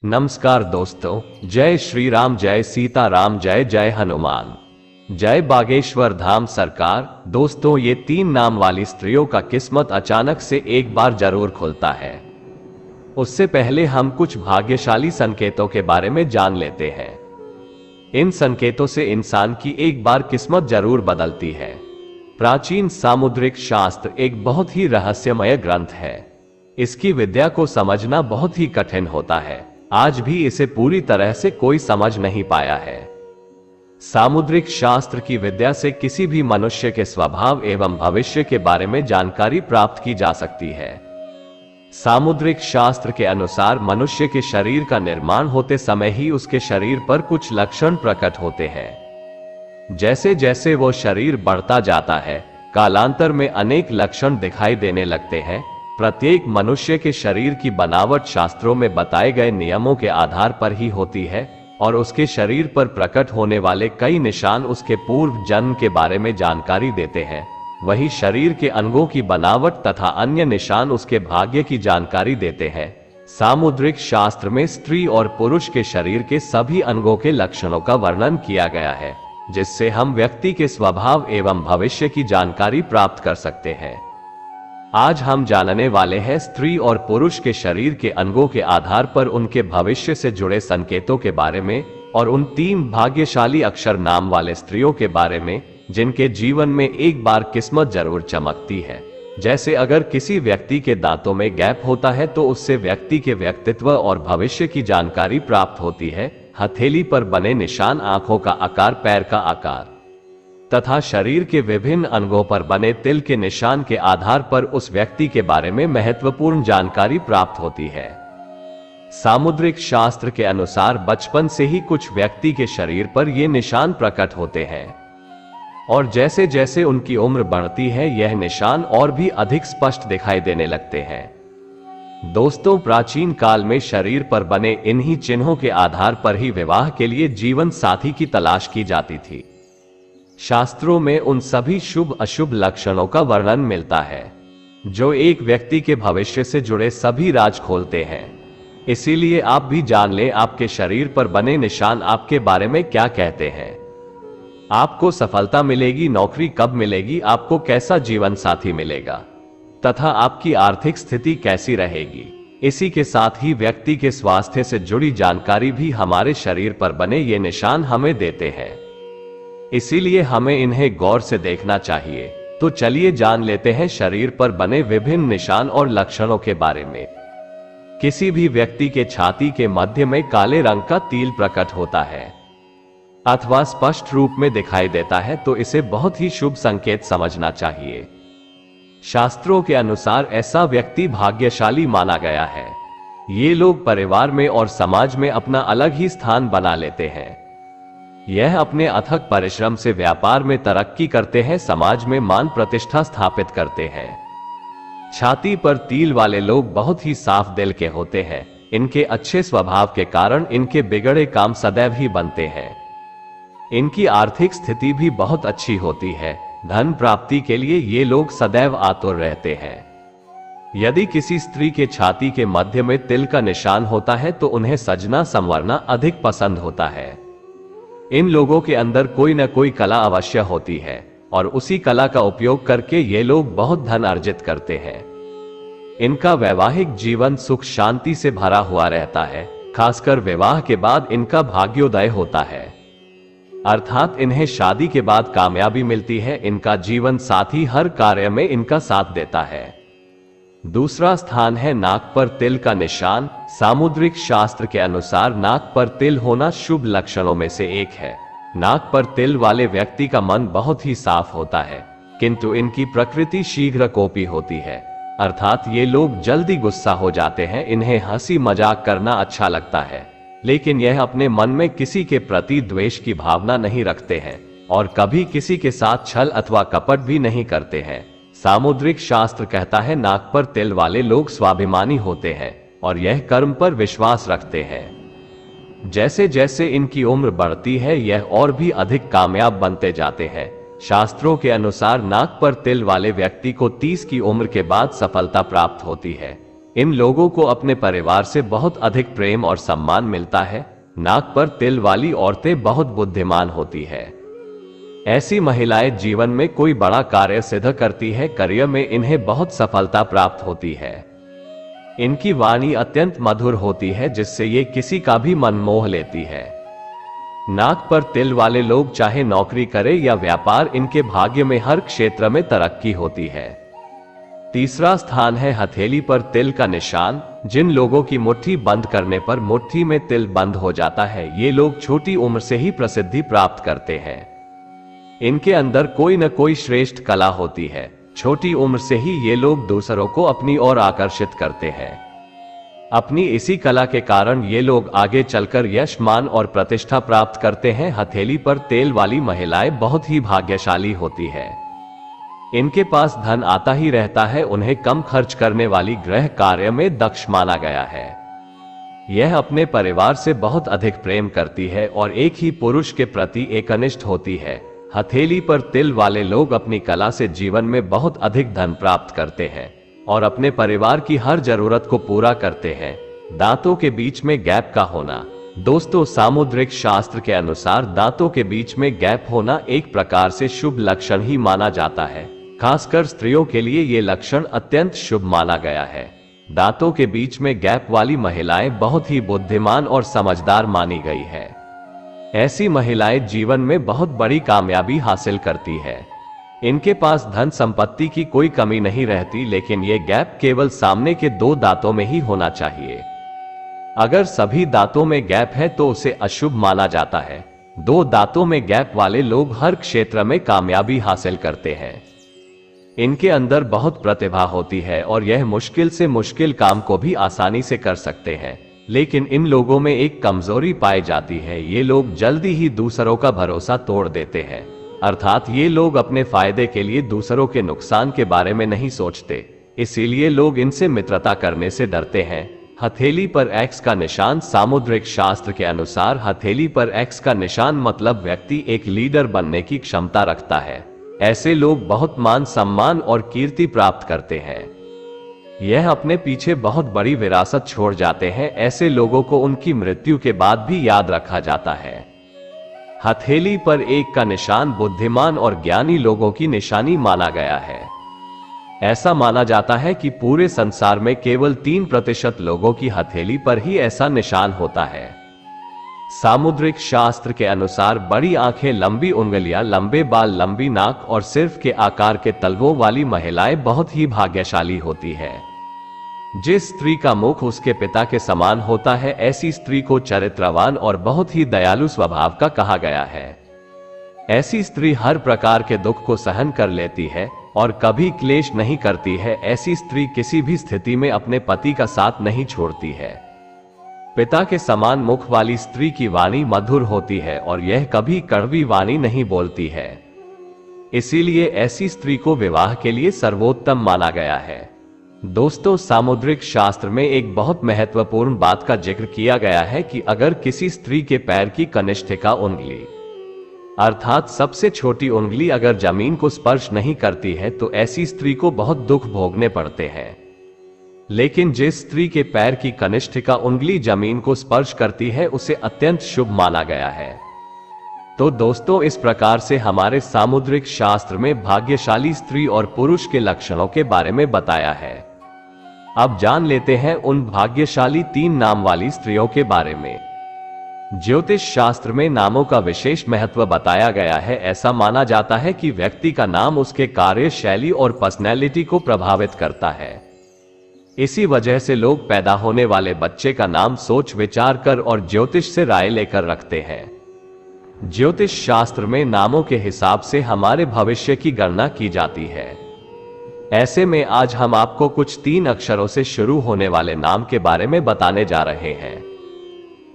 नमस्कार दोस्तों, जय श्री राम, जय सीताराम, जय जय हनुमान, जय बागेश्वर धाम सरकार। दोस्तों, ये 3 नाम वाली स्त्रियों का किस्मत अचानक से एक बार जरूर खुलता है। उससे पहले हम कुछ भाग्यशाली संकेतों के बारे में जान लेते हैं। इन संकेतों से इंसान की एक बार किस्मत जरूर बदलती है। प्राचीन सामुद्रिक शास्त्र एक बहुत ही रहस्यमय ग्रंथ है। इसकी विद्या को समझना बहुत ही कठिन होता है। आज भी इसे पूरी तरह से कोई समझ नहीं पाया है। सामुद्रिक शास्त्र की विद्या से किसी भी मनुष्य के स्वभाव एवं भविष्य के बारे में जानकारी प्राप्त की जा सकती है। सामुद्रिक शास्त्र के अनुसार मनुष्य के शरीर का निर्माण होते समय ही उसके शरीर पर कुछ लक्षण प्रकट होते हैं। जैसे जैसे वो शरीर बढ़ता जाता है, कालांतर में अनेक लक्षण दिखाई देने लगते हैं। प्रत्येक मनुष्य के शरीर की बनावट शास्त्रों में बताए गए नियमों के आधार पर ही होती है और उसके शरीर पर प्रकट होने वाले कई निशान उसके पूर्व जन्म के बारे में जानकारी देते हैं। वही शरीर के अंगों की बनावट तथा अन्य निशान उसके भाग्य की जानकारी देते हैं। सामुद्रिक शास्त्र में स्त्री और पुरुष के शरीर के सभी अंगों के लक्षणों का वर्णन किया गया है, जिससे हम व्यक्ति के स्वभाव एवं भविष्य की जानकारी प्राप्त कर सकते हैं। आज हम जानने वाले हैं स्त्री और पुरुष के शरीर के अंगों के आधार पर उनके भविष्य से जुड़े संकेतों के बारे में और उन 3 भाग्यशाली अक्षर नाम वाले स्त्रियों के बारे में जिनके जीवन में एक बार किस्मत जरूर चमकती है। जैसे अगर किसी व्यक्ति के दांतों में गैप होता है तो उससे व्यक्ति के व्यक्तित्व और भविष्य की जानकारी प्राप्त होती है। हथेली पर बने निशान आंखों का आकार, पैर का आकार तथा शरीर के विभिन्न अंगों पर बने तिल के निशान के आधार पर उस व्यक्ति के बारे में महत्वपूर्ण जानकारी प्राप्त होती है। सामुद्रिक शास्त्र के अनुसार बचपन से ही कुछ व्यक्ति के शरीर पर ये निशान प्रकट होते हैं और जैसे जैसे उनकी उम्र बढ़ती है यह निशान और भी अधिक स्पष्ट दिखाई देने लगते हैं। दोस्तों, प्राचीन काल में शरीर पर बने इन्हीं चिन्हों के आधार पर ही विवाह के लिए जीवन साथी की तलाश की जाती थी। शास्त्रों में उन सभी शुभ अशुभ लक्षणों का वर्णन मिलता है जो एक व्यक्ति के भविष्य से जुड़े सभी राज खोलते हैं। इसीलिए आप भी जान लें आपके शरीर पर बने निशान आपके बारे में क्या कहते हैं। आपको सफलता मिलेगी, नौकरी कब मिलेगी, आपको कैसा जीवन साथी मिलेगा तथा आपकी आर्थिक स्थिति कैसी रहेगी। इसी के साथ ही व्यक्ति के स्वास्थ्य से जुड़ी जानकारी भी हमारे शरीर पर बने ये निशान हमें देते हैं। इसीलिए हमें इन्हें गौर से देखना चाहिए। तो चलिए जान लेते हैं शरीर पर बने विभिन्न निशान और लक्षणों के बारे में। किसी भी व्यक्ति के छाती के मध्य में काले रंग का तिल प्रकट होता है अथवा स्पष्ट रूप में दिखाई देता है तो इसे बहुत ही शुभ संकेत समझना चाहिए। शास्त्रों के अनुसार ऐसा व्यक्ति भाग्यशाली माना गया है। ये लोग परिवार में और समाज में अपना अलग ही स्थान बना लेते हैं। यह अपने अथक परिश्रम से व्यापार में तरक्की करते हैं, समाज में मान प्रतिष्ठा स्थापित करते हैं। छाती पर तिल वाले लोग बहुत ही साफ दिल के होते हैं। इनके अच्छे स्वभाव के कारण इनके बिगड़े काम सदैव ही बनते हैं। इनकी आर्थिक स्थिति भी बहुत अच्छी होती है। धन प्राप्ति के लिए ये लोग सदैव आतुर रहते हैं। यदि किसी स्त्री के छाती के मध्य में तिल का निशान होता है तो उन्हें सजना संवरना अधिक पसंद होता है। इन लोगों के अंदर कोई न कोई कला अवश्य होती है और उसी कला का उपयोग करके ये लोग बहुत धन अर्जित करते हैं। इनका वैवाहिक जीवन सुख शांति से भरा हुआ रहता है। खासकर विवाह के बाद इनका भाग्योदय होता है, अर्थात इन्हें शादी के बाद कामयाबी मिलती है। इनका जीवन साथी हर कार्य में इनका साथ देता है। दूसरा स्थान है नाक पर तिल का निशान। सामुद्रिक शास्त्र के अनुसार नाक पर तिल होना शुभ लक्षणों में से एक है। नाक पर तिल वाले व्यक्ति का मन बहुत ही साफ होता है, किंतु इनकी प्रकृति शीघ्र कोपी होती है, अर्थात ये लोग जल्दी गुस्सा हो जाते हैं। इन्हें हंसी मजाक करना अच्छा लगता है, लेकिन यह अपने मन में किसी के प्रति द्वेष की भावना नहीं रखते हैं और कभी किसी के साथ छल अथवा कपट भी नहीं करते हैं। सामुद्रिक शास्त्र कहता है नाक पर तिल वाले लोग स्वाभिमानी होते हैं और यह कर्म पर विश्वास रखते हैं। जैसे जैसे इनकी उम्र बढ़ती है यह और भी अधिक कामयाब बनते जाते हैं। शास्त्रों के अनुसार नाक पर तिल वाले व्यक्ति को 30 की उम्र के बाद सफलता प्राप्त होती है। इन लोगों को अपने परिवार से बहुत अधिक प्रेम और सम्मान मिलता है। नाक पर तिल वाली औरतें बहुत बुद्धिमान होती है। ऐसी महिलाएं जीवन में कोई बड़ा कार्य सिद्ध करती है। करियर में इन्हें बहुत सफलता प्राप्त होती है। इनकी वाणी अत्यंत मधुर होती है, जिससे ये किसी का भी मन मोह लेती है। नाक पर तिल वाले लोग चाहे नौकरी करें या व्यापार, इनके भाग्य में हर क्षेत्र में तरक्की होती है। तीसरा स्थान है हथेली पर तिल का निशान। जिन लोगों की मुट्ठी बंद करने पर मुट्ठी में तिल बंद हो जाता है, ये लोग छोटी उम्र से ही प्रसिद्धि प्राप्त करते हैं। इनके अंदर कोई न कोई श्रेष्ठ कला होती है। छोटी उम्र से ही ये लोग दूसरों को अपनी ओर आकर्षित करते हैं। अपनी इसी कला के कारण ये लोग आगे चलकर यश, मान और प्रतिष्ठा प्राप्त करते हैं। हथेली पर तेल वाली महिलाएं बहुत ही भाग्यशाली होती है। इनके पास धन आता ही रहता है। उन्हें कम खर्च करने वाली, गृह कार्य में दक्ष माना गया है। यह अपने परिवार से बहुत अधिक प्रेम करती है और एक ही पुरुष के प्रति एकनिष्ठ होती है। हथेली पर तिल वाले लोग अपनी कला से जीवन में बहुत अधिक धन प्राप्त करते हैं और अपने परिवार की हर जरूरत को पूरा करते हैं। दांतों के बीच में गैप का होना। दोस्तों, सामुद्रिक शास्त्र के अनुसार दांतों के बीच में गैप होना एक प्रकार से शुभ लक्षण ही माना जाता है। खासकर स्त्रियों के लिए ये लक्षण अत्यंत शुभ माना गया है। दांतों के बीच में गैप वाली महिलाएं बहुत ही बुद्धिमान और समझदार मानी गई है। ऐसी महिलाएं जीवन में बहुत बड़ी कामयाबी हासिल करती है। इनके पास धन संपत्ति की कोई कमी नहीं रहती, लेकिन ये गैप केवल सामने के 2 दांतों में ही होना चाहिए। अगर सभी दांतों में गैप है तो उसे अशुभ माना जाता है। 2 दांतों में गैप वाले लोग हर क्षेत्र में कामयाबी हासिल करते हैं। इनके अंदर बहुत प्रतिभा होती है और यह मुश्किल से मुश्किल काम को भी आसानी से कर सकते हैं। लेकिन इन लोगों में एक कमजोरी पाई जाती है। ये लोग जल्दी ही दूसरों का भरोसा तोड़ देते हैं। अर्थात ये लोग अपने फायदे के लिए दूसरों के नुकसान के बारे में नहीं सोचते, इसीलिए लोग इनसे मित्रता करने से डरते हैं। हथेली पर एक्स का निशान। सामुद्रिक शास्त्र के अनुसार हथेली पर एक्स का निशान मतलब व्यक्ति एक लीडर बनने की क्षमता रखता है। ऐसे लोग बहुत मान, सम्मान और कीर्ति प्राप्त करते हैं। यह अपने पीछे बहुत बड़ी विरासत छोड़ जाते हैं। ऐसे लोगों को उनकी मृत्यु के बाद भी याद रखा जाता है। हथेली पर 1 का निशान बुद्धिमान और ज्ञानी लोगों की निशानी माना गया है। ऐसा माना जाता है कि पूरे संसार में केवल 3% लोगों की हथेली पर ही ऐसा निशान होता है। सामुद्रिक शास्त्र के अनुसार बड़ी आंखें, लंबी उंगलियां, लंबे बाल, लंबी नाक और सिर्फ के आकार के तलवों वाली महिलाएं बहुत ही भाग्यशाली होती है। जिस स्त्री का मुख उसके पिता के समान होता है, ऐसी स्त्री को चरित्रवान और बहुत ही दयालु स्वभाव का कहा गया है। ऐसी स्त्री हर प्रकार के दुख को सहन कर लेती है और कभी क्लेश नहीं करती है। ऐसी स्त्री किसी भी स्थिति में अपने पति का साथ नहीं छोड़ती है। पिता के समान मुख वाली स्त्री की वाणी मधुर होती है और यह कभी कड़वी वाणी नहीं बोलती है। इसीलिए ऐसी स्त्री को विवाह के लिए सर्वोत्तम माना गया है। दोस्तों, सामुद्रिक शास्त्र में एक बहुत महत्वपूर्ण बात का जिक्र किया गया है कि अगर किसी स्त्री के पैर की कनिष्ठिका उंगली अर्थात सबसे छोटी उंगली अगर जमीन को स्पर्श नहीं करती है तो ऐसी स्त्री को बहुत दुख भोगने पड़ते हैं। लेकिन जिस स्त्री के पैर की कनिष्ठिका उंगली जमीन को स्पर्श करती है उसे अत्यंत शुभ माना गया है। तो दोस्तों, इस प्रकार से हमारे सामुद्रिक शास्त्र में भाग्यशाली स्त्री और पुरुष के लक्षणों के बारे में बताया है। अब जान लेते हैं उन भाग्यशाली 3 नाम वाली स्त्रियों के बारे में। ज्योतिष शास्त्र में नामों का विशेष महत्व बताया गया है। ऐसा माना जाता है कि व्यक्ति का नाम उसके कार्यशैली और पर्सनैलिटी को प्रभावित करता है। इसी वजह से लोग पैदा होने वाले बच्चे का नाम सोच विचार कर और ज्योतिष से राय लेकर रखते हैं। ज्योतिष शास्त्र में नामों के हिसाब से हमारे भविष्य की गणना की जाती है। ऐसे में आज हम आपको कुछ 3 अक्षरों से शुरू होने वाले नाम के बारे में बताने जा रहे हैं।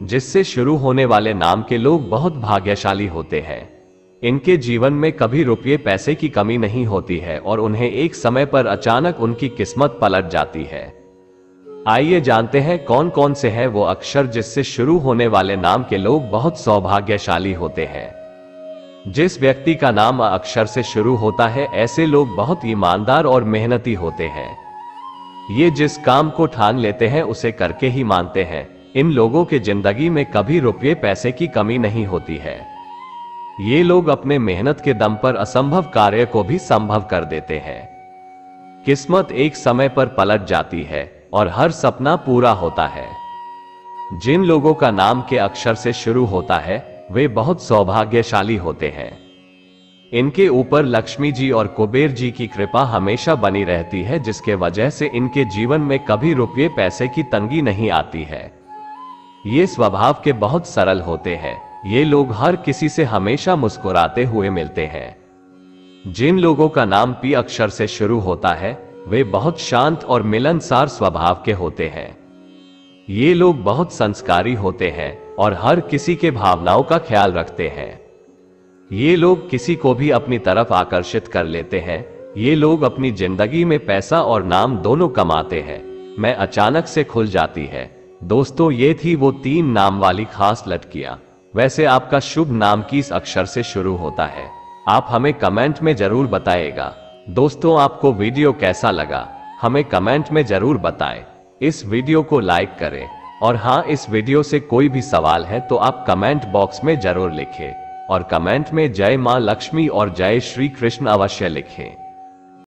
जिससे शुरू होने वाले नाम के लोग बहुत भाग्यशाली होते हैं। इनके जीवन में कभी रुपये पैसे की कमी नहीं होती है और उन्हें एक समय पर अचानक उनकी किस्मत पलट जाती है। आइए जानते हैं कौन कौन से हैं वो अक्षर जिससे शुरू होने वाले नाम के लोग बहुत सौभाग्यशाली होते हैं। जिस व्यक्ति का नाम अक्षर से शुरू होता है ऐसे लोग बहुत ईमानदार और मेहनती होते हैं। ये जिस काम को ठान लेते हैं उसे करके ही मानते हैं। इन लोगों के जिंदगी में कभी रुपये पैसे की कमी नहीं होती है। ये लोग अपने मेहनत के दम पर असंभव कार्य को भी संभव कर देते हैं। किस्मत एक समय पर पलट जाती है और हर सपना पूरा होता है। जिन लोगों का नाम के अक्षर से शुरू होता है वे बहुत सौभाग्यशाली होते हैं। इनके ऊपर लक्ष्मी जी और कुबेर जी की कृपा हमेशा बनी रहती है, जिसके वजह से इनके जीवन में कभी रुपये पैसे की तंगी नहीं आती है। ये स्वभाव के बहुत सरल होते हैं। ये लोग हर किसी से हमेशा मुस्कुराते हुए मिलते हैं। जिन लोगों का नाम पी अक्षर से शुरू होता है वे बहुत शांत और मिलनसार स्वभाव के होते हैं। ये लोग बहुत संस्कारी होते हैं और हर किसी के भावनाओं का ख्याल रखते हैं। ये लोग किसी को भी अपनी तरफ आकर्षित कर लेते हैं। ये लोग अपनी जिंदगी में पैसा और नाम दोनों कमाते हैं। मैं अचानक से खुल जाती है। दोस्तों, ये थी वो 3 नाम वाली खास लटकियां। वैसे आपका शुभ नाम किस अक्षर से शुरू होता है? आप हमें कमेंट में जरूर बताइएगा। दोस्तों, आपको वीडियो कैसा लगा हमें कमेंट में जरूर बताएं। इस वीडियो को लाइक करें और हाँ, इस वीडियो से कोई भी सवाल है तो आप कमेंट बॉक्स में जरूर लिखें और कमेंट में जय मां लक्ष्मी और जय श्री कृष्ण अवश्य लिखें।